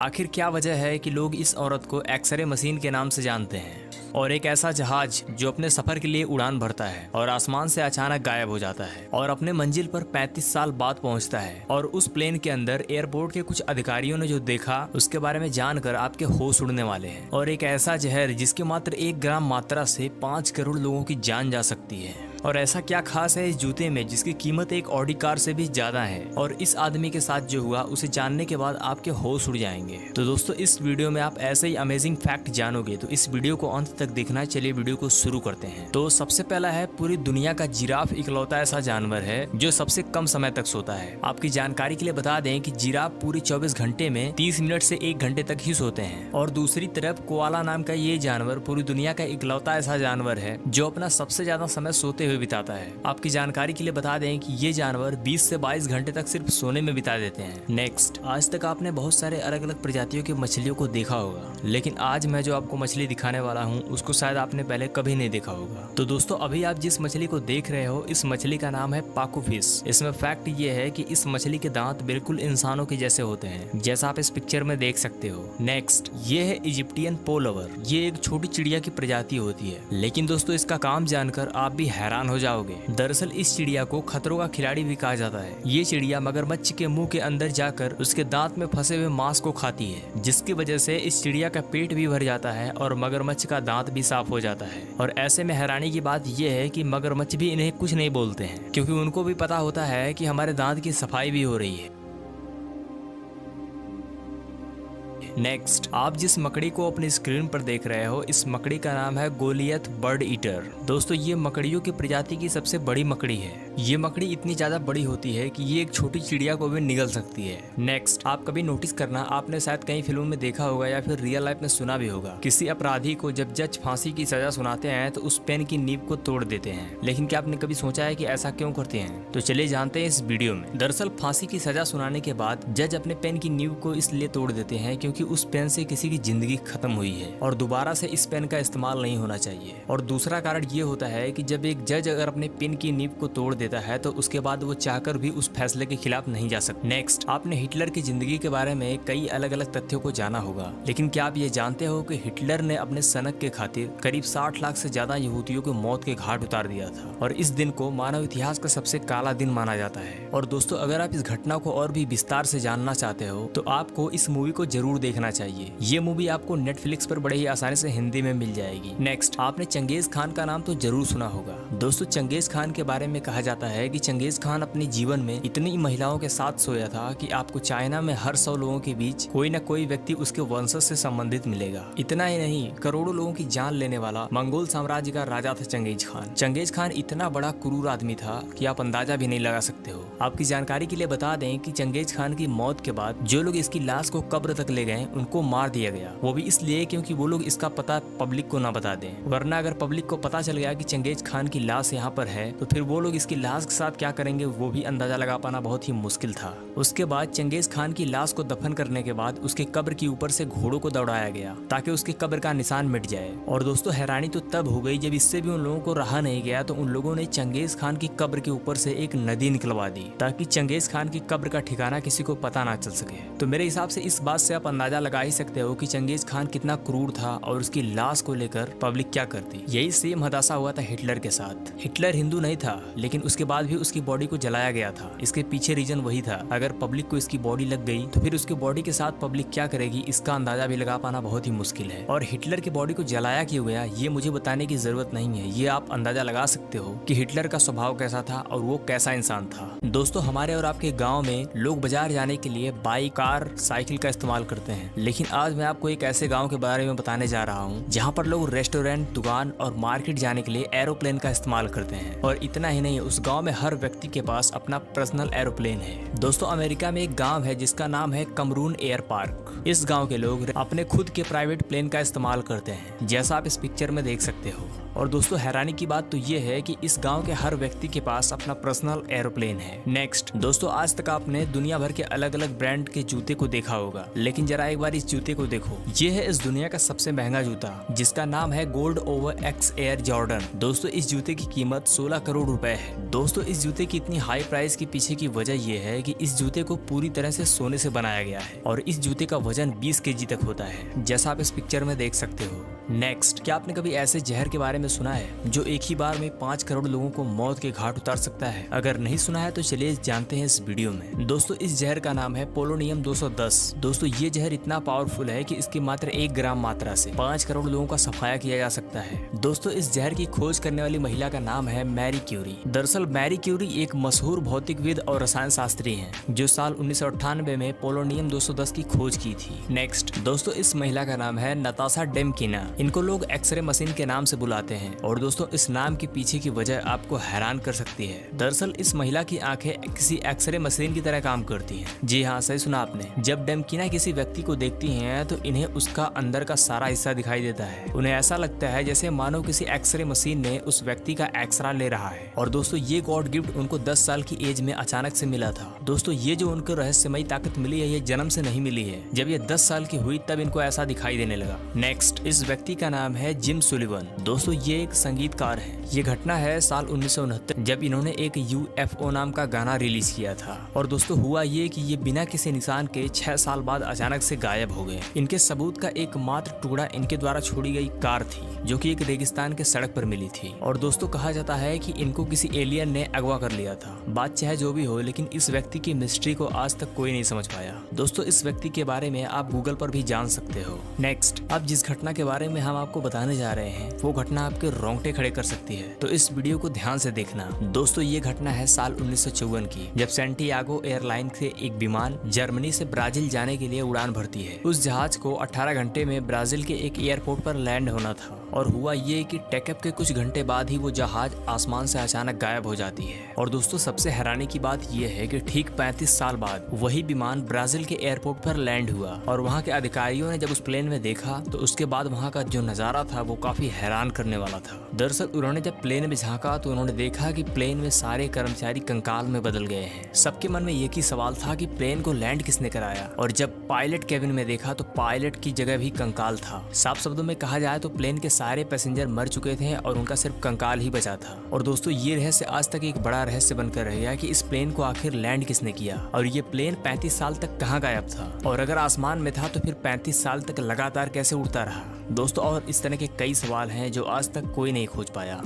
आखिर क्या वजह है कि लोग इस औरत को एक्सरे मशीन के नाम से जानते हैं और एक ऐसा जहाज जो अपने सफर के लिए उड़ान भरता है और आसमान से अचानक गायब हो जाता है और अपने मंजिल पर 35 साल बाद पहुंचता है। और उस प्लेन के अंदर एयरपोर्ट के कुछ अधिकारियों ने जो देखा उसके बारे में जानकर आपके होश उड़ने वाले हैं। और एक ऐसा जहर जिसके मात्र 1 ग्राम मात्रा से 5 करोड़ लोगों की जान जा सकती है। और ऐसा क्या खास है इस जूते में जिसकी कीमत एक ऑडी कार से भी ज्यादा है। और इस आदमी के साथ जो हुआ उसे जानने के बाद आपके होश उड़ जाएंगे। तो दोस्तों इस वीडियो में आप ऐसे ही अमेजिंग फैक्ट जानोगे, तो इस वीडियो को अंत तक देखना। चलिए वीडियो को शुरू करते हैं। तो सबसे पहला है, पूरी दुनिया का जिराफ इकलौता ऐसा जानवर है जो सबसे कम समय तक सोता है। आपकी जानकारी के लिए बता दें कि जिराफ पूरी 24 घंटे में 30 मिनट से 1 घंटे तक ही सोते हैं। और दूसरी तरफ कोआला नाम का ये जानवर पूरी दुनिया का इकलौता ऐसा जानवर है जो अपना सबसे ज्यादा समय सोते हुए बिताता है। आपकी जानकारी के लिए बता दें कि ये जानवर 20 से 22 घंटे तक सिर्फ सोने में बिता देते हैं। नेक्स्ट, आज तक आपने बहुत सारे अलग अलग प्रजातियों की मछलियों को देखा होगा, लेकिन आज मैं जो आपको मछली दिखाने वाला हूँ उसको शायद आपने पहले कभी नहीं देखा होगा। तो दोस्तों अभी आप जिस मछली को देख रहे हो इस मछली का नाम है पाकू फिश। इसमें फैक्ट ये है कि इस मछली के दांत बिल्कुल इंसानों के जैसे होते हैं, जैसा आप इस पिक्चर में देख सकते हो। नेक्स्ट, ये है इजिप्टियन पोलवर। ये एक छोटी चिड़िया की प्रजाति होती है, लेकिन दोस्तों इसका काम जानकर आप भी हैरान हो जाओगे। दरअसल इस चिड़िया को खतरों का खिलाड़ी भी कहा जाता है। ये चिड़िया मगरमच्छ के मुंह के अंदर जाकर उसके दांत में फंसे हुए मांस को खाती है, जिसकी वजह से इस चिड़िया का पेट भी भर जाता है और मगरमच्छ का दांत भी साफ हो जाता है। और ऐसे में हैरानी की बात यह है कि मगरमच्छ भी इन्हें कुछ नहीं बोलते हैं, क्योंकि उनको भी पता होता है कि हमारे दांत की सफाई भी हो रही है। नेक्स्ट, आप जिस मकड़ी को अपनी स्क्रीन पर देख रहे हो इस मकड़ी का नाम है गोलियथ बर्ड ईटर। दोस्तों ये मकड़ियों की प्रजाति की सबसे बड़ी मकड़ी है। ये मकड़ी इतनी ज्यादा बड़ी होती है कि ये एक छोटी चिड़िया को भी निगल सकती है। नेक्स्ट, आप कभी नोटिस करना, आपने शायद कई फिल्मों में देखा होगा या फिर रियल लाइफ में सुना भी होगा, किसी अपराधी को जब जज फांसी की सजा सुनाते हैं तो उस पेन की नीब को तोड़ देते हैं। लेकिन क्या आपने कभी सोचा है कि ऐसा क्यों करते हैं? तो चलिए जानते हैं इस वीडियो में। दरअसल फांसी की सजा सुनाने के बाद जज अपने पेन की नीब को इसलिए तोड़ देते हैं क्योंकि उस पेन से किसी की जिंदगी खत्म हुई है और दोबारा से इस पेन का इस्तेमाल नहीं होना चाहिए। और दूसरा कारण ये होता है कि जब एक जज अगर अपने पेन की नीब को तोड़ देता है तो उसके बाद वो चाहकर भी उस फैसले के खिलाफ नहीं जा सकता। नेक्स्ट, आपने हिटलर की जिंदगी के बारे में कई अलग अलग तथ्यों को जाना होगा, लेकिन क्या आप ये जानते हो कि हिटलर ने अपने सनक के खातिर करीब 60 लाख से ज्यादा यहूदियों को मौत के घाट उतार दिया था। और इस दिन को मानव इतिहास का सबसे काला दिन माना जाता है। और दोस्तों अगर आप इस घटना को और भी विस्तार से जानना चाहते हो तो आपको इस मूवी को जरूर देखना चाहिए। ये मूवी आपको नेटफ्लिक्स पर बड़े ही आसानी से हिंदी में मिल जाएगी। नेक्स्ट, आपने चंगेज खान का नाम तो जरूर सुना होगा। दोस्तों चंगेज खान के बारे में कहा जाता है कि चंगेज खान अपने जीवन में इतनी महिलाओं के साथ सोया था कि आपको चाइना में हर 100 लोगों के बीच कोई न कोई व्यक्ति उसके वंशज से संबंधित मिलेगा। इतना ही नहीं, करोड़ों लोगों की जान लेने वाला मंगोल साम्राज्य का राजा था चंगेज खान। चंगेज खान इतना बड़ा क्रूर आदमी था कि आप अंदाजा भी नहीं लगा सकते हो। आपकी जानकारी के लिए बता दें कि चंगेज खान की मौत के बाद जो लोग इसकी लाश को कब्र तक ले गए उनको मार दिया गया। वो भी इसलिए क्योंकि वो लोग इसका पता पब्लिक को ना बता दें, वरना अगर पब्लिक को पता चल गया कि चंगेज खान की लाश यहाँ पर है तो फिर वो लोग इसकी लाश के साथ क्या करेंगे वो भी अंदाजा लगा पाना बहुत ही मुश्किल था। उसके बाद चंगेज खान की लाश को दफन करने के बाद उसके कब्र के ऊपर से घोड़ों को दौड़ाया गया ताकि उसके कब्र का निशान मिट जाए। और दोस्तों हैरानी तो तब हो गई जब इससे भी उन लोगों को रहा नहीं गया तो उन लोगों ने चंगेज खान की कब्र के ऊपर से एक नदी निकलवा दी ताकि चंगेज खान की कब्र का ठिकाना किसी को पता ना चल सके। तो मेरे हिसाब से इस बात से आप अंदाजा लगा ही सकते हो कि चंगेज खान कितना क्रूर था और उसकी लाश को लेकर पब्लिक क्या करती। यही सेम हदासा हुआ था हिटलर के साथ। हिटलर हिंदू नहीं था, लेकिन उसके बाद भी उसकी बॉडी को जलाया गया था। इसके पीछे रीजन वही था, अगर पब्लिक को इसकी बॉडी लग गई तो फिर उसकी बॉडी के साथ पब्लिक क्या करेगी इसका अंदाजा भी लगा पाना बहुत ही मुश्किल है। और हिटलर की बॉडी को जलाया क्यों गया ये मुझे बताने की जरूरत नहीं है, ये आप अंदाजा लगा सकते हो कि हिटलर का स्वभाव कैसा था और वो कैसा इंसान था। दोस्तों हमारे और आपके गाँव में लोग बाजार जाने के लिए बाइक, कार, साइकिल का इस्तेमाल करते हैं, लेकिन आज मैं आपको एक ऐसे गाँव के बारे में बताने जा रहा हूँ जहाँ पर लोग रेस्टोरेंट, दुकान और मार्केट जाने के लिए एरोप्लेन का इस्तेमाल करते हैं। और इतना ही नहीं, उस गांव में हर व्यक्ति के पास अपना पर्सनल एरोप्लेन है। दोस्तों अमेरिका में एक गांव है जिसका नाम है कमरून एयर पार्क। इस गांव के लोग अपने खुद के प्राइवेट प्लेन का इस्तेमाल करते हैं, जैसा आप इस पिक्चर में देख सकते हो। और दोस्तों हैरानी की बात तो ये है कि इस गांव के हर व्यक्ति के पास अपना पर्सनल एरोप्लेन है। नेक्स्ट, दोस्तों आज तक आपने दुनिया भर के अलग अलग ब्रांड के जूते को देखा होगा, लेकिन जरा एक बार इस जूते को देखो। ये है इस दुनिया का सबसे महंगा जूता जिसका नाम है gold over x air Jordan. दोस्तों इस जूते की कीमत 16 करोड़ रुपए है। दोस्तों इस जूते की इतनी हाई प्राइस के पीछे की वजह यह है कि इस जूते को पूरी तरह से सोने से बनाया गया है और इस जूते का वजन 20 केजी तक होता है, जैसा आप इस पिक्चर में देख सकते हो। नेक्स्ट, क्या आपने कभी ऐसे जहर के बारे में सुना है जो एक ही बार में 5 करोड़ लोगों को मौत के घाट उतार सकता है? अगर नहीं सुना है तो चलिए जानते हैं इस वीडियो में। दोस्तों इस जहर का नाम है पोलोनियम 210। दोस्तों ये जहर इतना पावरफुल है कि इसकी मात्र 1 ग्राम मात्रा से 5 करोड़ लोगों का सफाया किया जा सकता है। दोस्तों इस जहर की खोज करने वाली महिला का नाम है मैरी क्यूरी। दरअसल मैरी क्यूरी एक मशहूर भौतिकविद और रसायन शास्त्री हैं जो साल 1998 में पोलोनियम 210 की खोज की थी। नेक्स्ट, दोस्तों इस महिला का नाम है नताशा डेमकिना। इनको लोग एक्सरे मशीन के नाम से बुलाते हैं और दोस्तों इस नाम के पीछे की वजह आपको हैरान कर सकती है। दरअसल इस महिला की आंखें किसी एक्सरे मशीन की तरह काम करती हैं। जी हाँ, सही सुना आपने। जब डेमकिना किसी व्यक्ति को देखती हैं तो इन्हें उसका अंदर का सारा हिस्सा दिखाई देता है। उन्हें ऐसा लगता है जैसे मानो किसी एक्सरे मशीन ने उस व्यक्ति का एक्सरा ले रहा है। और दोस्तों ये गॉड गिफ्ट उनको 10 साल की एज में अचानक से मिला था। दोस्तों ये जो उनको रहस्यमयी ताकत मिली है ये जन्म से नहीं मिली है। जब ये 10 साल की हुई तब इनको ऐसा दिखाई देने लगा। नेक्स्ट, इस व्यक्ति का नाम है जिम सुलिवन। दोस्तों ये एक संगीतकार है। ये घटना है साल 1969 जब इन्होंने एक UFO नाम का गाना रिलीज किया था। और दोस्तों हुआ ये कि ये बिना किसी निशान के 6 साल बाद अचानक से गायब हो गए। इनके सबूत का एकमात्र टुकड़ा इनके द्वारा छोड़ी गई कार थी जो कि एक रेगिस्तान के सड़क पर मिली थी। और दोस्तों कहा जाता है कि इनको किसी एलियन ने अगवा कर लिया था। बात चाहे जो भी हो, लेकिन इस व्यक्ति की मिस्ट्री को आज तक कोई नहीं समझ पाया। दोस्तों इस व्यक्ति के बारे में आप गूगल पर भी जान सकते हो। नेक्स्ट, अब जिस घटना के बारे में हम आपको बताने जा रहे हैं वो घटना आपके रोंगटे खड़े कर सकती है, तो इस वीडियो को ध्यान से देखना। दोस्तों ये घटना है साल 1954 की, जब सैंटियागो एयरलाइन से एक विमान जर्मनी से ब्राजील जाने के लिए उड़ान भरती है। उस जहाज को 18 घंटे में ब्राजील के एक एयरपोर्ट पर लैंड होना था। और हुआ ये कि टेकअप के कुछ घंटे बाद ही वो जहाज आसमान से अचानक गायब हो जाती है। और दोस्तों सबसे हैरानी की बात यह है कि ठीक 35 साल बाद वही विमान ब्राजील के एयरपोर्ट पर लैंड हुआ। और वहाँ के अधिकारियों ने जब उस प्लेन में देखा तो उसके बाद वहाँ का जो नजारा था वो काफी हैरान करने वाला था। दरअसल उन्होंने जब प्लेन में झांका तो उन्होंने देखा कि प्लेन में सारे कर्मचारी कंकाल में बदल गए हैं। सबके मन में एक ही सवाल था कि प्लेन को लैंड किसने कराया। और जब पायलट केबिन में देखा तो पायलट की जगह भी कंकाल था। साफ शब्दों में कहा जाए तो प्लेन के सारे पैसेंजर मर चुके थे और उनका सिर्फ कंकाल ही बचा था। और दोस्तों ये रहस्य आज तक एक बड़ा रहस्य बनकर रह गया कि इस प्लेन को आखिर लैंड किसने किया और ये प्लेन 35 साल तक कहाँ गायब था। और अगर आसमान में था तो फिर 35 साल तक लगातार कैसे उड़ता रहा। दोस्तों और इस तरह के कई सवाल हैं जो आज तक कोई नहीं खोज पाया।